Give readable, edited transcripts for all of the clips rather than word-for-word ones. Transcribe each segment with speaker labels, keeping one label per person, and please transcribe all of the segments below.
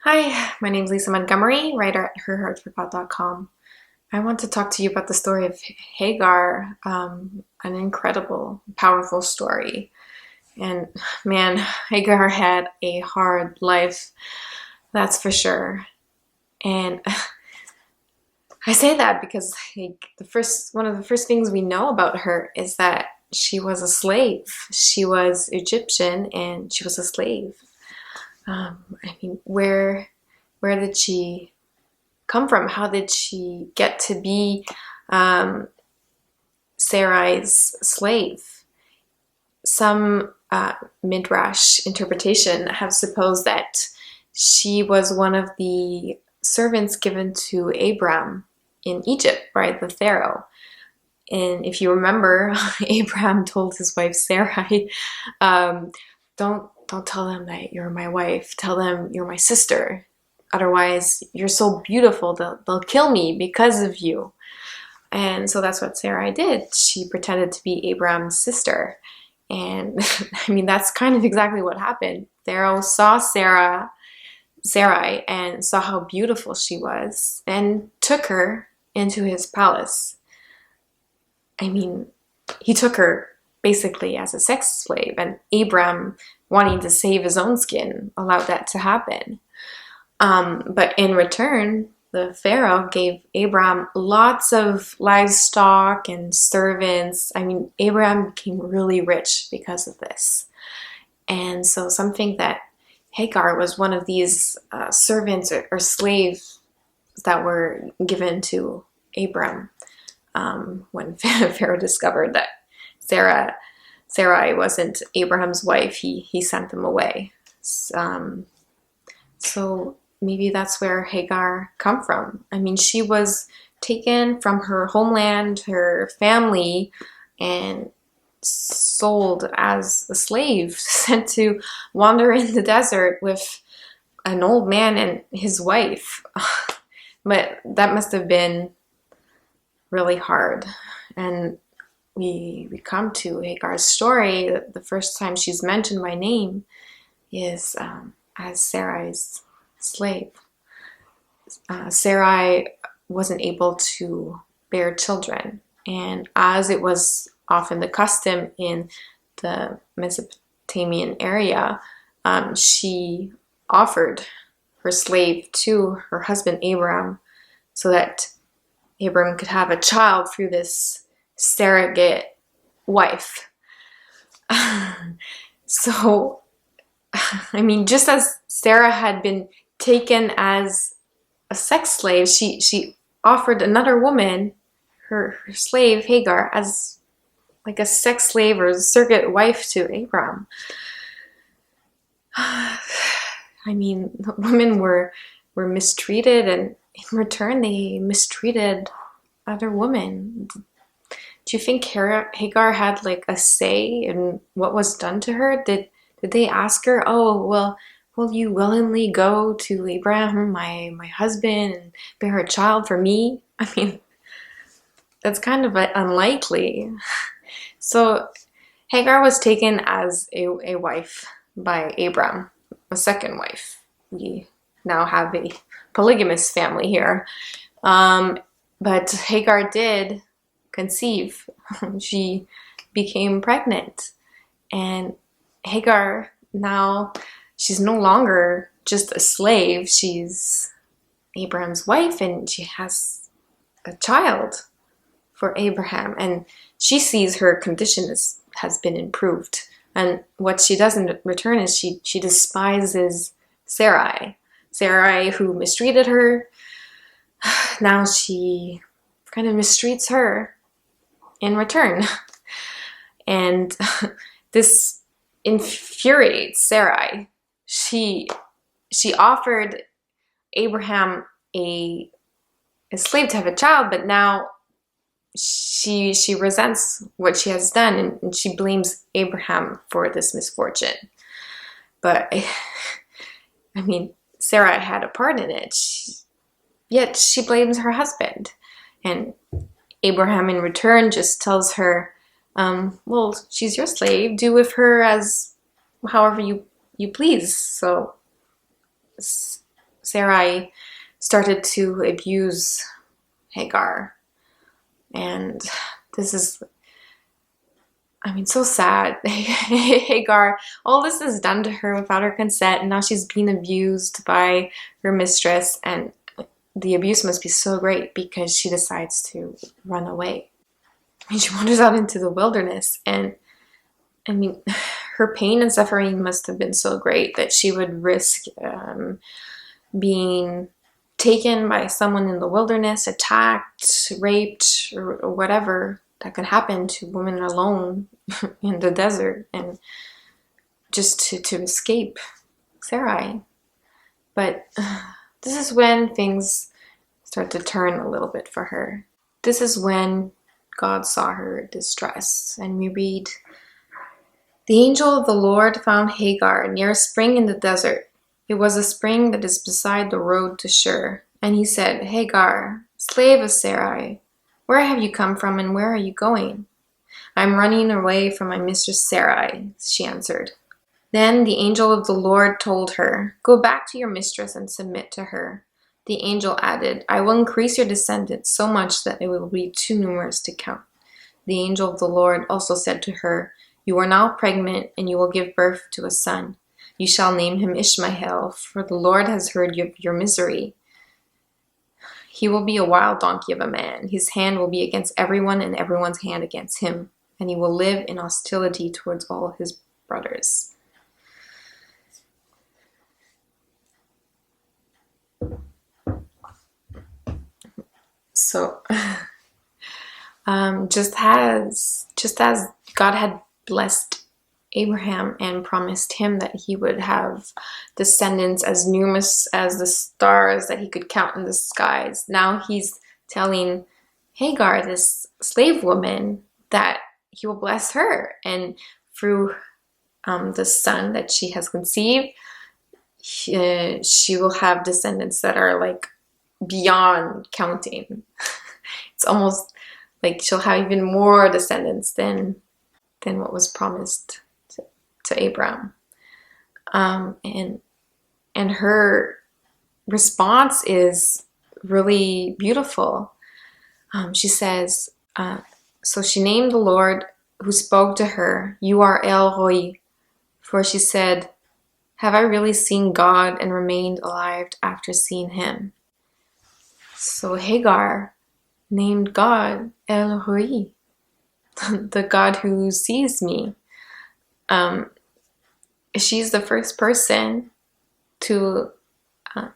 Speaker 1: Hi, my name is Lisa Montgomery, writer at herheartforgot.com. I want to talk to you about the story of Hagar, an incredible, powerful story. And man, Hagar had a hard life, that's for sure. And I say that because one of the first things we know about her is that she was a slave. She was Egyptian and she was a slave. Where did she come from? How did she get to be Sarai's slave? Some midrash interpretation have supposed that she was one of the servants given to Abram in Egypt by the Pharaoh. And if you remember, Abram told his wife Sarai, "Don't tell them that you're my wife. Tell them you're my sister. Otherwise, you're so beautiful, they'll kill me because of you." And so that's what Sarai did. She pretended to be Abram's sister. And that's kind of exactly what happened. Pharaoh saw Sarai and saw how beautiful she was and took her into his palace. He took her basically as a sex slave, and Abram, wanting to save his own skin, allowed that to happen. But in return, the Pharaoh gave Abram lots of livestock and servants. Abram became really rich because of this. And so some think that Hagar was one of these servants or slaves that were given to Abram when Pharaoh discovered that Sarai wasn't Abraham's wife. He sent them away. So maybe that's where Hagar come from. She was taken from her homeland, her family, and sold as a slave, sent to wander in the desert with an old man and his wife. But that must have been really hard. And we come to Hagar's story. The first time she's mentioned by name is as Sarai's slave. Sarai wasn't able to bear children, and as it was often the custom in the Mesopotamian area, she offered her slave to her husband Abram so that Abram could have a child through this surrogate wife. So, just as Sarah had been taken as a sex slave, she offered another woman, her slave Hagar, as like a sex slave or surrogate wife to Abram. The women were mistreated, and in return they mistreated other women. Do you think Hagar had like a say in what was done to her? Did they ask her, "Oh, well, will you willingly go to Abraham, my husband, and bear a child for me?" That's kind of unlikely. So Hagar was taken as a wife by Abram, a second wife. We now have a polygamous family here. But Hagar did conceive. She became pregnant. And Hagar now, she's no longer just a slave. She's Abraham's wife, and she has a child for Abraham. And she sees her condition has been improved. And what she does in return is she despises Sarai, who mistreated her. Now she kind of mistreats her in return. And this infuriates Sarai. She offered Abraham a slave to have a child, but now she resents what she has done, and she blames Abraham for this misfortune. But Sarai had a part in it. Yet she blames her husband. And Abraham in return just tells her, well, she's your slave. Do with her as however you please. So Sarai started to abuse Hagar. And this is, so sad. Hagar, all this is done to her without her consent, and now she's being abused by her mistress, and the abuse must be so great because she decides to run away. She wanders out into the wilderness, and her pain and suffering must have been so great that she would risk being taken by someone in the wilderness, attacked, raped, or whatever that could happen to women alone in the desert, and just to escape Sarai. But this is when things start to turn a little bit for her. This is when God saw her distress, and we read, "The angel of the Lord found Hagar near a spring in the desert. It was a spring that is beside the road to Shur. And he said, 'Hagar, slave of Sarai, where have you come from and where are you going?' 'I'm running away from my mistress Sarai,' she answered. Then the angel of the Lord told her, 'Go back to your mistress and submit to her.' The angel added, 'I will increase your descendants so much that it will be too numerous to count.' The angel of the Lord also said to her, 'You are now pregnant, and you will give birth to a son. You shall name him Ishmael, for the Lord has heard your misery. He will be a wild donkey of a man. His hand will be against everyone, and everyone's hand against him. And he will live in hostility towards all his brothers.'" So, just as God had blessed Abraham and promised him that he would have descendants as numerous as the stars that he could count in the skies, now he's telling Hagar, this slave woman, that he will bless her, and through the son that she has conceived, she will have descendants that are like beyond counting. It's almost like she'll have even more descendants than what was promised to Abram. And her response is really beautiful. She says, so she named the Lord who spoke to her, "You are El Roi," for she said, "Have I really seen God and remained alive after seeing him?" So Hagar named God El Roi, the God who sees me. She's the first person to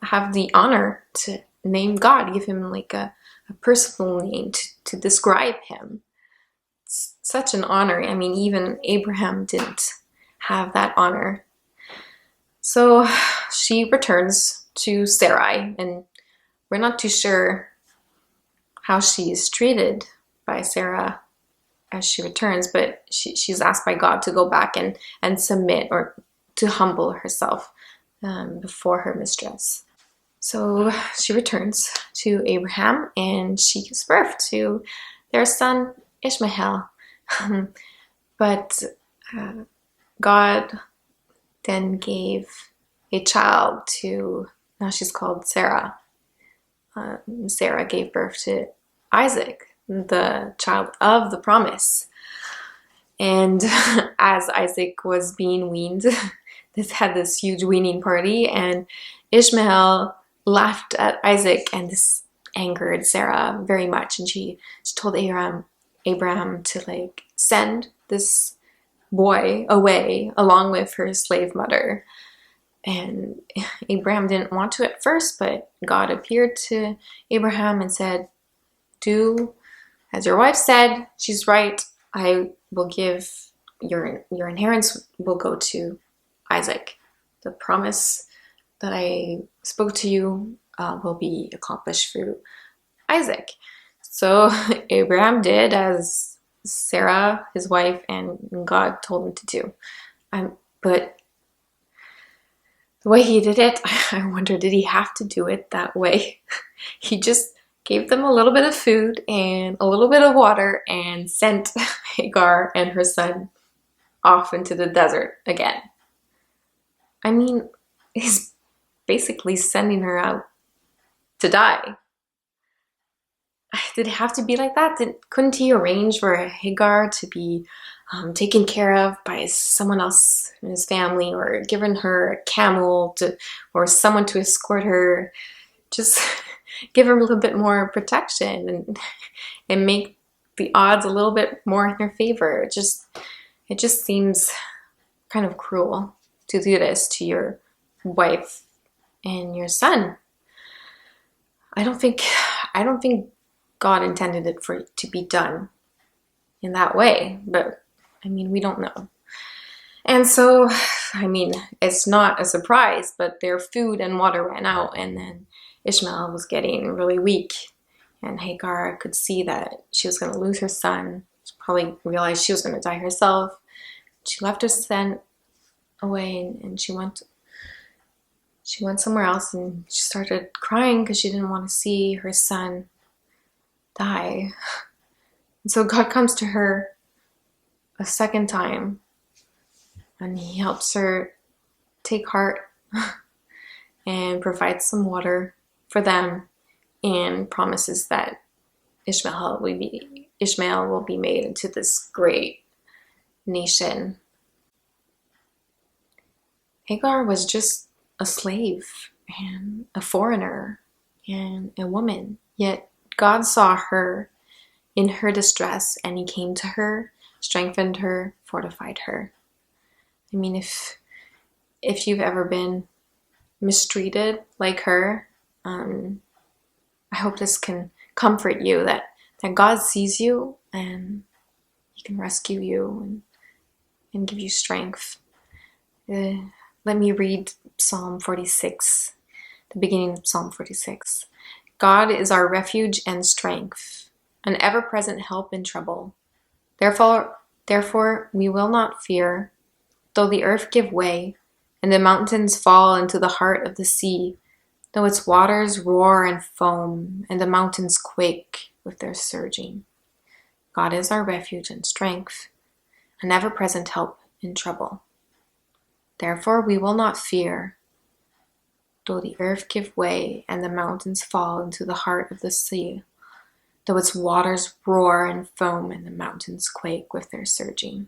Speaker 1: have the honor to name God, give him like a personal name to describe him. It's such an honor. Even Abraham didn't have that honor. So she returns to Sarai, and we're not too sure how she's treated by Sarah as she returns, but she's asked by God to go back and submit, or to humble herself before her mistress. So she returns to Abraham, and she gives birth to their son Ishmael. But God then gave a child to, now she's called Sarah. Sarah gave birth to Isaac, the child of the promise. And as Isaac was being weaned, this had this huge weaning party, and Ishmael laughed at Isaac, and this angered Sarah very much, and she told Abraham to send this boy away along with her slave mother. And Abraham didn't want to at first, but God appeared to Abraham and said, "Do as your wife said. She's right. I will give your inheritance will go to Isaac. The promise that I spoke to you will be accomplished through Isaac." So Abraham did as Sarah, his wife, and God told him to do. But the way he did it, I wonder, did he have to do it that way? He just gave them a little bit of food and a little bit of water and sent Hagar and her son off into the desert again. His basically sending her out to die. Did it have to be like that? Couldn't he arrange for Hagar to be taken care of by someone else in his family, or given her a camel or someone to escort her? Just give her a little bit more protection and make the odds a little bit more in her favor. It just seems kind of cruel to do this to your wife and your son. I don't think God intended it for it to be done in that way, but I mean, we don't know. And so, I mean, it's not a surprise, but their food and water ran out, and then Ishmael was getting really weak, and Hagar could see that she was going to lose her son. She probably realized she was going to die herself. She left her son away, and she went somewhere else, and she started crying because she didn't want to see her son die. And so God comes to her a second time, and he helps her take heart and provides some water for them, and promises that Ishmael will be made into this great nation. Hagar was just a slave and a foreigner and a woman, yet God saw her in her distress, and he came to her, strengthened her, fortified her. I mean, if you've ever been mistreated like her, I hope this can comfort you that God sees you, and he can rescue you and give you strength. Let me read Psalm 46, the beginning of Psalm 46. God is our refuge and strength, an ever-present help in trouble. Therefore we will not fear, though the earth give way, and the mountains fall into the heart of the sea, though its waters roar and foam, and the mountains quake with their surging. God is our refuge and strength, an ever-present help in trouble. Therefore we will not fear, though the earth give way, and the mountains fall into the heart of the sea, though its waters roar and foam, and the mountains quake with their surging.